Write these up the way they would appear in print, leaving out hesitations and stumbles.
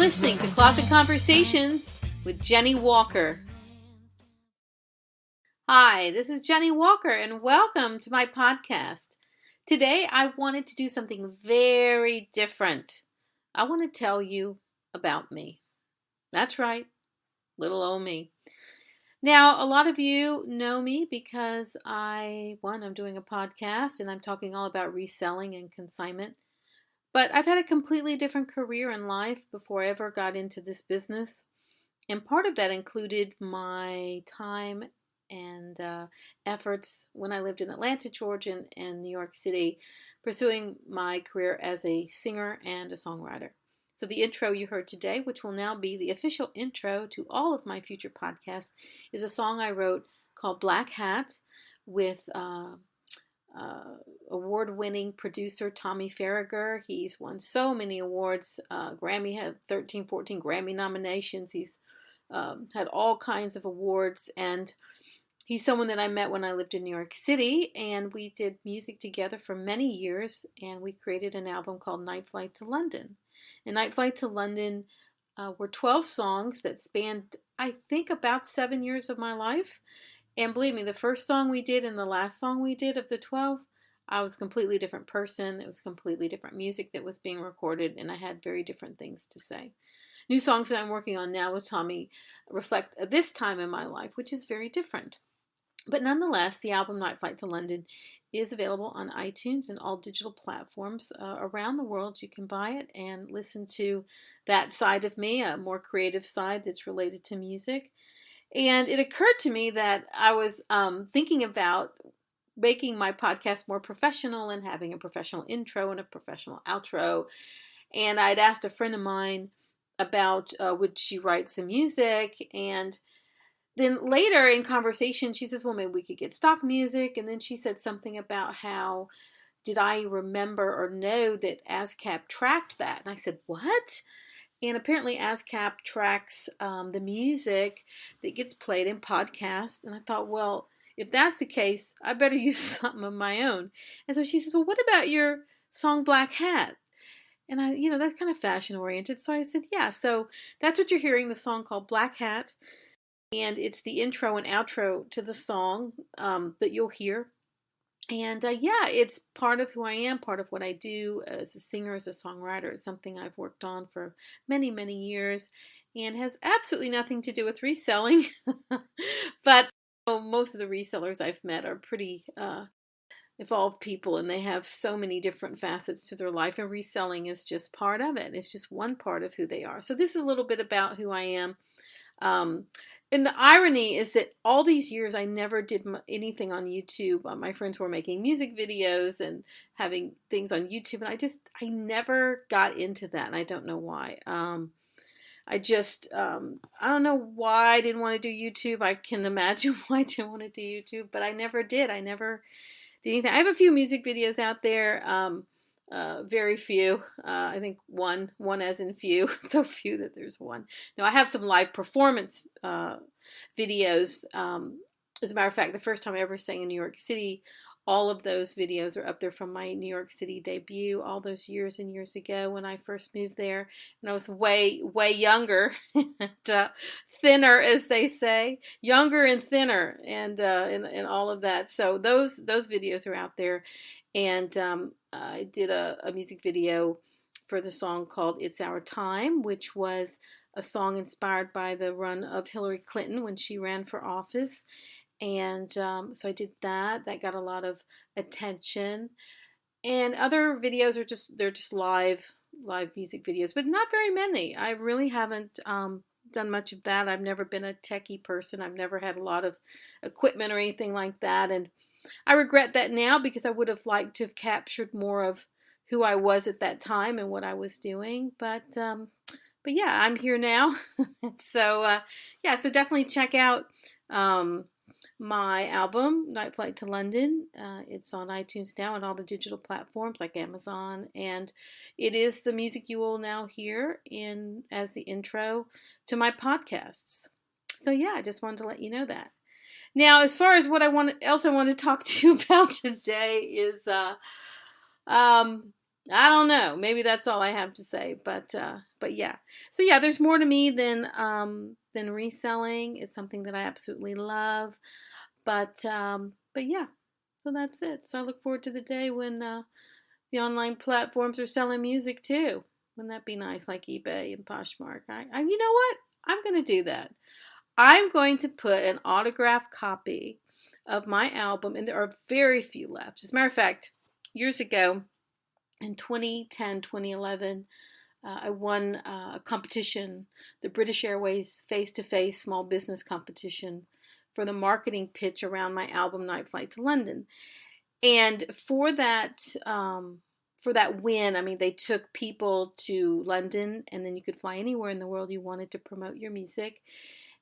listening to Closet Conversations with Jennie Walker. Hi, this is Jennie Walker, and welcome to my podcast. Today, I wanted to do something very different. I want to tell you about me. That's right, little old me. Now, a lot of you know me because I'm doing a podcast, and I'm talking all about reselling and consignment. But I've had a completely different career in life before I ever got into this business. And part of that included my time and efforts when I lived in Atlanta, Georgia, and New York City, pursuing my career as a singer and a songwriter. So the intro you heard today, which will now be the official intro to all of my future podcasts, is a song I wrote called Black Hat with award-winning producer Tommy Faragher. He's won so many awards. Grammy had 14 Grammy nominations. He's had all kinds of awards, and he's someone that I met when I lived in New York City, and we did music together for many years, and we created an album called Night Flight to London. And Night Flight to London were 12 songs that spanned, I think, about 7 years of my life. And believe me, the first song we did and the last song we did of the 12, I was a completely different person. It was completely different music that was being recorded, and I had very different things to say. New songs that I'm working on now with Tommy reflect this time in my life, which is very different. But nonetheless, the album Night Flight to London is available on iTunes and all digital platforms around the world. You can buy it and listen to that side of me, a more creative side that's related to music. And it occurred to me that I was thinking about making my podcast more professional and having a professional intro and a professional outro. And I'd asked a friend of mine about would she write some music, and then later in conversation she says, well, maybe we could get stock music. And then she said something about how did I remember or know that ASCAP tracked that, and I said, what? And apparently ASCAP tracks the music that gets played in podcasts. And I thought, well, if that's the case, I better use something of my own. And so she says, well, what about your song Black Hat? And I, that's kind of fashion oriented. So I said, yeah. So that's what you're hearing, the song called Black Hat. And it's the intro and outro to the song that you'll hear. And it's part of who I am, part of what I do as a singer, as a songwriter. It's something I've worked on for many, many years and has absolutely nothing to do with reselling. But most of the resellers I've met are pretty evolved people, and they have so many different facets to their life, and reselling is just part of it. It's just one part of who they are. So this is a little bit about who I am. And the irony is that all these years I never did anything on YouTube. My friends were making music videos and having things on YouTube, and I never got into that, and I don't know why. I don't know why I didn't want to do YouTube. I can imagine why I didn't want to do YouTube, but I never did. I never did anything. I have a few music videos out there. Very few. I think one as in few. So few that there's one. Now I have some live performance videos. As a matter of fact, the first time I ever sang in New York City, all of those videos are up there from my New York City debut all those years and years ago when I first moved there. And I was way, way younger and thinner, as they say. Younger and thinner and all of that. So those videos are out there. And I did a music video for the song called It's Our Time, which was a song inspired by the run of Hillary Clinton when she ran for office. And so I did that. That got a lot of attention. And other videos they're just live music videos, but not very many. I really haven't done much of that. I've never been a techie person. I've never had a lot of equipment or anything like that. And I regret that now because I would have liked to have captured more of who I was at that time and what I was doing. But yeah, I'm here now. So definitely check out my album, Night Flight to London. It's on iTunes now and all the digital platforms like Amazon. And it is the music you will now hear as the intro to my podcasts. So yeah, I just wanted to let you know that. Now, as far as what I want to talk to you about today is, I I don't know. Maybe that's all I have to say. But yeah. So yeah, there's more to me than reselling. It's something that I absolutely love. But yeah. So that's it. So I look forward to the day when the online platforms are selling music too. Wouldn't that be nice, like eBay and Poshmark? You know what? I'm going to do that. I'm going to put an autographed copy of my album, and there are very few left. As a matter of fact, years ago, in 2010, 2011, I won a competition, the British Airways face-to-face small business competition, for the marketing pitch around my album Night Flight to London. And for that win, I mean, they took people to London, and then you could fly anywhere in the world you wanted to promote your music.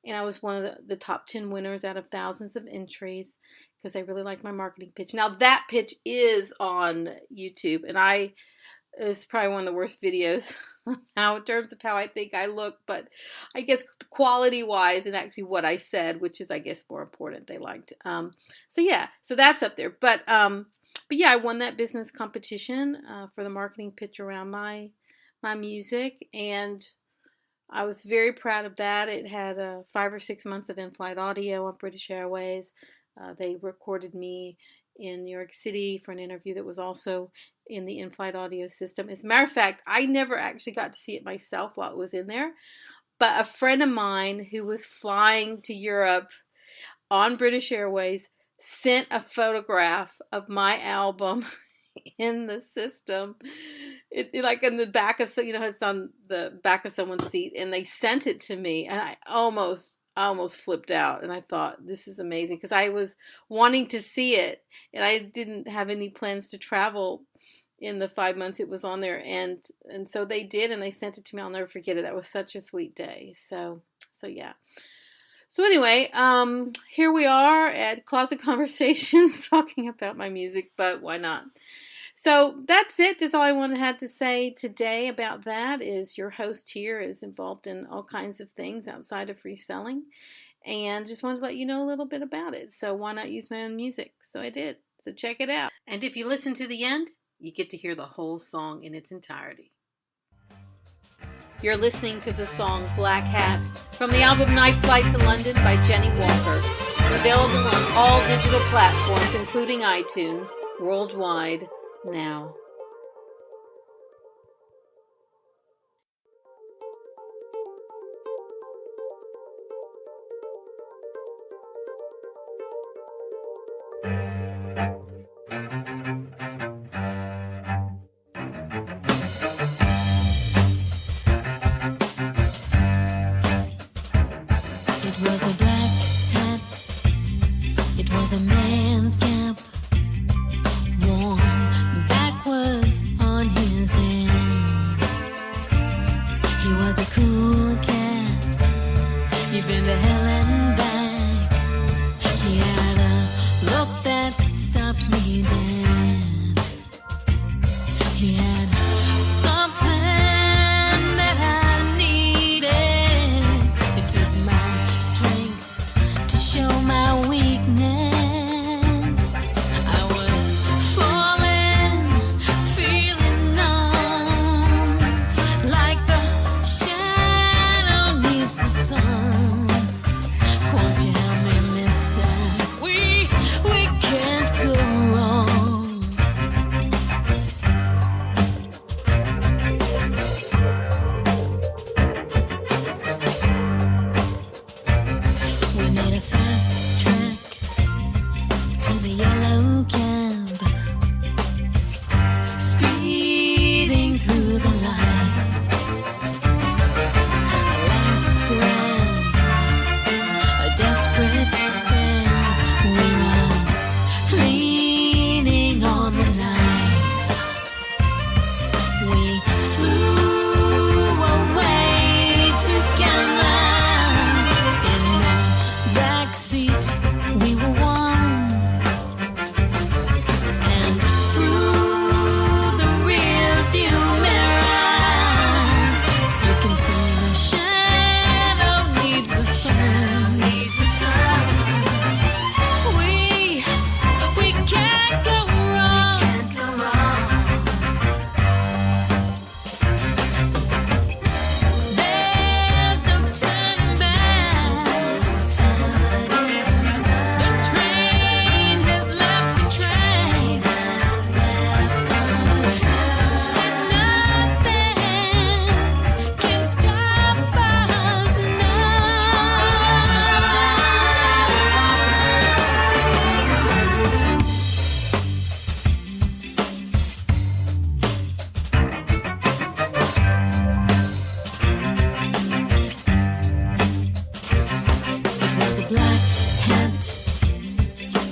And I was one of the top 10 winners out of thousands of entries because they really liked my marketing pitch. Now, that pitch is on YouTube, and it's probably one of the worst videos now in terms of how I think I look, but I guess quality-wise and actually what I said, which is, I guess, more important, they liked. So that's up there. But yeah, I won that business competition for the marketing pitch around my music, and I was very proud of that. It had 5 or 6 months of in-flight audio on British Airways. They recorded me in New York City for an interview that was also in the in-flight audio system. As a matter of fact, I never actually got to see it myself while it was in there, but a friend of mine who was flying to Europe on British Airways sent a photograph of my album in the system. It like in the back of, it's on the back of someone's seat, and they sent it to me, and I almost flipped out, and I thought, this is amazing, because I was wanting to see it, and I didn't have any plans to travel in the 5 months it was on there, and so they did, and they sent it to me. I'll never forget it. That was such a sweet day. So yeah. So anyway, here we are at Closet Conversations talking about my music, but why not? So that's it. Just all I had to say today about that is your host here is involved in all kinds of things outside of reselling, and just wanted to let you know a little bit about it. So why not use my own music? So I did. So check it out. And if you listen to the end, you get to hear the whole song in its entirety. You're listening to the song Black Hat from the album Night Flight to London by Jennie Walker, available on all digital platforms, including iTunes, worldwide now.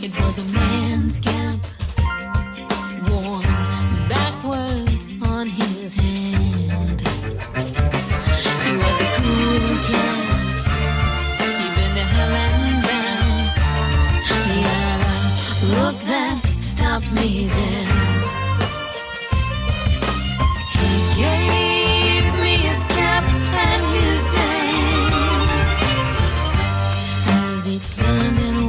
It was a man's cap, worn backwards on his head. He was a cool cat, he'd been to hell and back. He had a look that stopped me dead. He gave me his cap and his name as he turned and